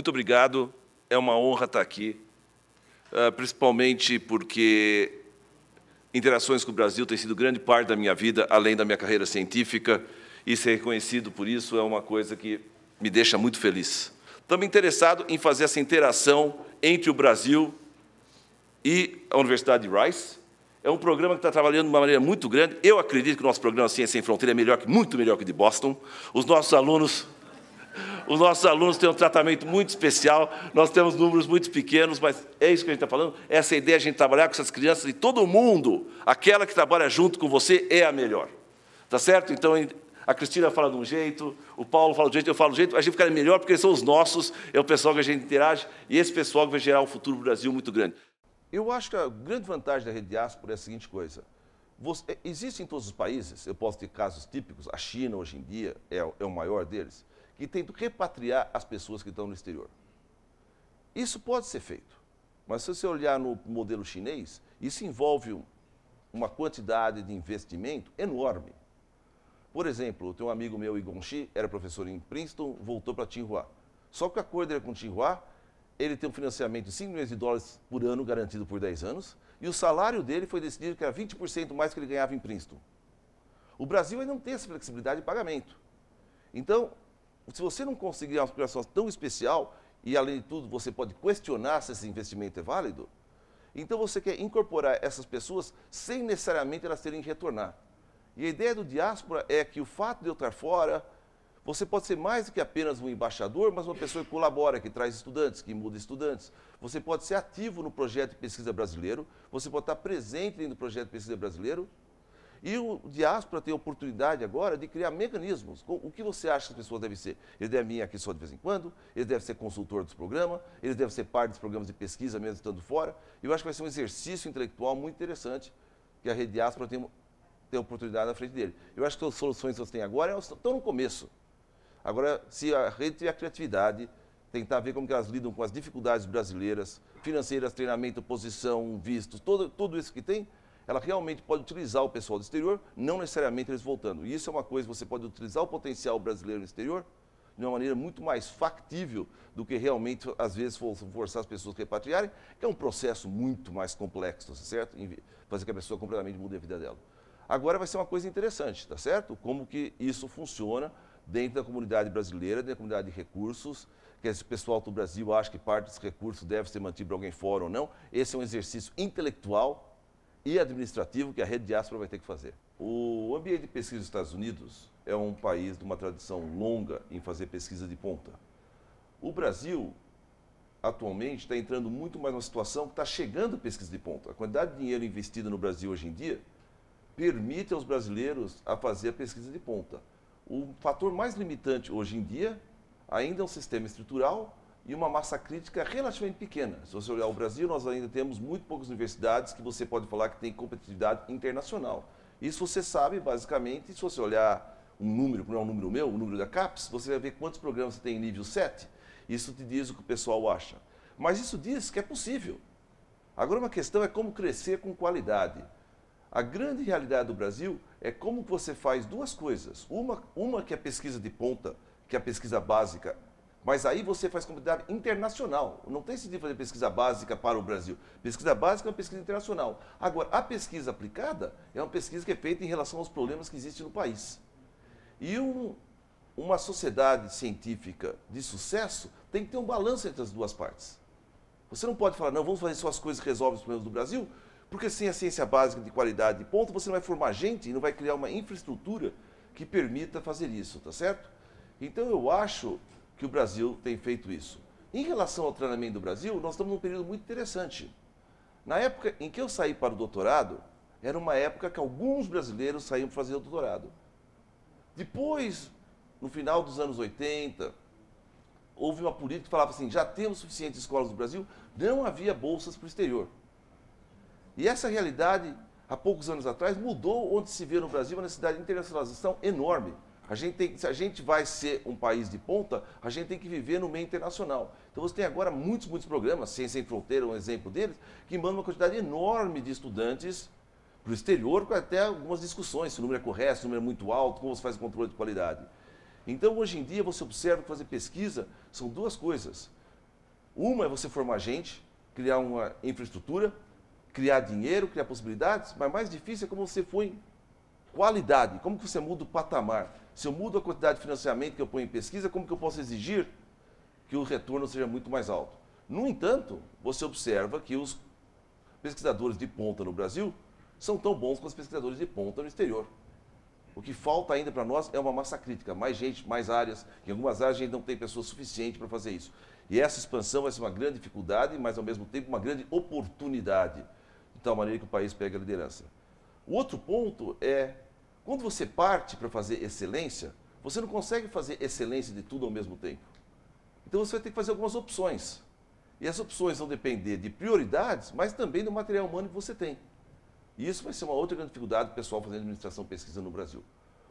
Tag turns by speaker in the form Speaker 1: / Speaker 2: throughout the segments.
Speaker 1: muito obrigado. É uma honra estar aqui, principalmente porque interações com o Brasil têm sido grande parte da minha vida, além da minha carreira científica, e ser reconhecido por isso é uma coisa que me deixa muito feliz. Estamos interessados em fazer essa interação entre o Brasil e a Universidade de Rice. É um programa que está trabalhando de uma maneira muito grande. Eu acredito que o nosso programa Ciência Sem Fronteira é melhor, muito melhor que o de Boston. Os nossos alunos têm um tratamento muito especial, nós temos números muito pequenos, mas é isso que a gente está falando, essa ideia de a gente trabalhar com essas crianças e todo mundo, aquela que trabalha junto com você é a melhor. Tá certo? Então, a Cristina fala de um jeito, o Paulo fala de um jeito, eu falo de um jeito, a gente fica melhor porque eles são os nossos, é o pessoal que a gente interage, e esse pessoal que vai gerar um futuro do Brasil muito grande. Eu acho que a grande vantagem da Rede Diáspora é a seguinte coisa. Existe em todos os países, eu posso ter casos típicos, a China hoje em dia é o maior deles, que tenta repatriar as pessoas que estão no exterior. Isso pode ser feito, mas se você olhar no modelo chinês, isso envolve uma quantidade de investimento enorme. Por exemplo, eu tenho um amigo meu, Igon Shi, era professor em Princeton, voltou para Tsinghua. Só que o acordo dele com Tsinghua, ele tem um financiamento de 5 milhões de dólares por ano, garantido por 10 anos, e o salário dele foi decidido que era 20% mais que ele ganhava em Princeton. O Brasil ainda não tem essa flexibilidade de pagamento. Então, se você não conseguir uma aspiração tão especial, e além de tudo você pode questionar se esse investimento é válido, então você quer incorporar essas pessoas sem necessariamente elas terem que retornar. E a ideia do diáspora é que o fato de eu estar fora, você pode ser mais do que apenas um embaixador, mas uma pessoa que colabora, que traz estudantes, que muda estudantes. Você pode ser ativo no projeto de pesquisa brasileiro, você pode estar presente dentro do projeto de pesquisa brasileiro, e o diáspora tem a oportunidade agora de criar mecanismos. O que você acha que as pessoas devem ser? Eles devem vir aqui só de vez em quando, eles devem ser consultor dos programas, eles devem ser parte dos programas de pesquisa mesmo estando fora. E eu acho que vai ser um exercício intelectual muito interessante que a Rede Diáspora tem a oportunidade na frente dele. Eu acho que as soluções que você tem agora estão no começo. Agora, se a rede tiver criatividade, tentar ver como que elas lidam com as dificuldades brasileiras, financeiras, treinamento, posição, vistos, tudo isso que tem, ela realmente pode utilizar o pessoal do exterior, não necessariamente eles voltando. E isso é uma coisa, você pode utilizar o potencial brasileiro no exterior de uma maneira muito mais factível do que realmente, às vezes, forçar as pessoas a repatriarem, que é um processo muito mais complexo, certo? Fazer que a pessoa completamente mude a vida dela. Agora vai ser uma coisa interessante, tá certo? Como que isso funciona dentro da comunidade brasileira, dentro da comunidade de recursos, que esse pessoal do Brasil acha que parte dos recursos deve ser mantido para alguém fora ou não. Esse é um exercício intelectual e administrativo que a Rede Diáspora vai ter que fazer. O ambiente de pesquisa dos Estados Unidos é um país de uma tradição longa em fazer pesquisa de ponta. O Brasil, atualmente, está entrando muito mais numa situação que está chegando a pesquisa de ponta. A quantidade de dinheiro investido no Brasil hoje em dia permite aos brasileiros a fazer a pesquisa de ponta. O fator mais limitante hoje em dia ainda é um sistema estrutural e uma massa crítica relativamente pequena. Se você olhar o Brasil, nós ainda temos muito poucas universidades que você pode falar que tem competitividade internacional. Isso você sabe, basicamente, se você olhar um número, que não é um número meu, o número da CAPES, você vai ver quantos programas você tem em nível 7. Isso te diz o que o pessoal acha. Mas isso diz que é possível. Agora, uma questão é como crescer com qualidade. A grande realidade do Brasil é como você faz duas coisas. Uma que é a pesquisa de ponta, que é a pesquisa básica, mas aí você faz comunidade internacional. Não tem sentido fazer pesquisa básica para o Brasil. Pesquisa básica é uma pesquisa internacional. Agora, a pesquisa aplicada é uma pesquisa que é feita em relação aos problemas que existem no país. E uma sociedade científica de sucesso tem que ter um balanço entre as duas partes. Você não pode falar, não, vamos fazer só as coisas que resolvem os problemas do Brasil, porque sem a ciência básica de qualidade de ponto, você não vai formar gente e não vai criar uma infraestrutura que permita fazer isso, tá certo? Então eu acho que o Brasil tem feito isso. Em relação ao treinamento do Brasil, nós estamos num período muito interessante. Na época em que eu saí para o doutorado, era uma época que alguns brasileiros saíam para fazer o doutorado. Depois, no final dos anos 80, houve uma política que falava assim, já temos suficientes escolas no Brasil, não havia bolsas para o exterior. E essa realidade, há poucos anos atrás, mudou onde se vê no Brasil uma necessidade de internacionalização enorme. Se a gente vai ser um país de ponta, a gente tem que viver no meio internacional. Então você tem agora muitos programas, Ciência Sem Fronteira é um exemplo deles, que mandam uma quantidade enorme de estudantes para o exterior, com até algumas discussões, se o número é correto, se o número é muito alto, como você faz o controle de qualidade. Então, hoje em dia, você observa que fazer pesquisa são duas coisas.
Speaker 2: Uma é você formar gente, criar uma infraestrutura, criar dinheiro, criar possibilidades, mas mais difícil é como você põe qualidade, como que você muda o patamar. Se eu mudo a quantidade de financiamento que eu ponho em pesquisa, como que eu posso exigir que o retorno seja muito mais alto? No entanto, você observa que os pesquisadores de ponta no Brasil são tão bons quanto os pesquisadores de ponta no exterior. O que falta ainda para nós é uma massa crítica, mais gente, mais áreas. Em algumas áreas a gente não tem pessoas suficientes para fazer isso. E essa expansão vai ser uma grande dificuldade, mas ao mesmo tempo uma grande oportunidade, de tal maneira que o país pegue a liderança. O outro ponto é, quando você parte para fazer excelência, você não consegue fazer excelência de tudo ao mesmo tempo. Então você vai ter que fazer algumas opções. E as opções vão depender de prioridades, mas também do material humano que você tem. E isso vai ser uma outra grande dificuldade do pessoal fazendo administração e pesquisa no Brasil.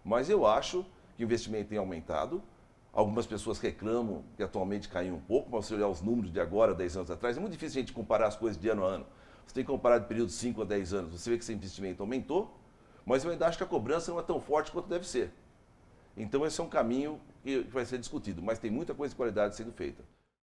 Speaker 2: Mas eu acho que o investimento tem aumentado. Algumas pessoas reclamam que atualmente caiu um pouco, mas se você olhar os números de agora, 10 anos atrás, é muito difícil a gente comparar as coisas de ano a ano. Você tem que comparar de período de 5 a 10 anos. Você vê que esse investimento aumentou, mas eu ainda acho que a cobrança não é tão forte quanto deve ser. Então esse é um caminho que vai ser discutido, mas tem muita coisa de qualidade sendo feita.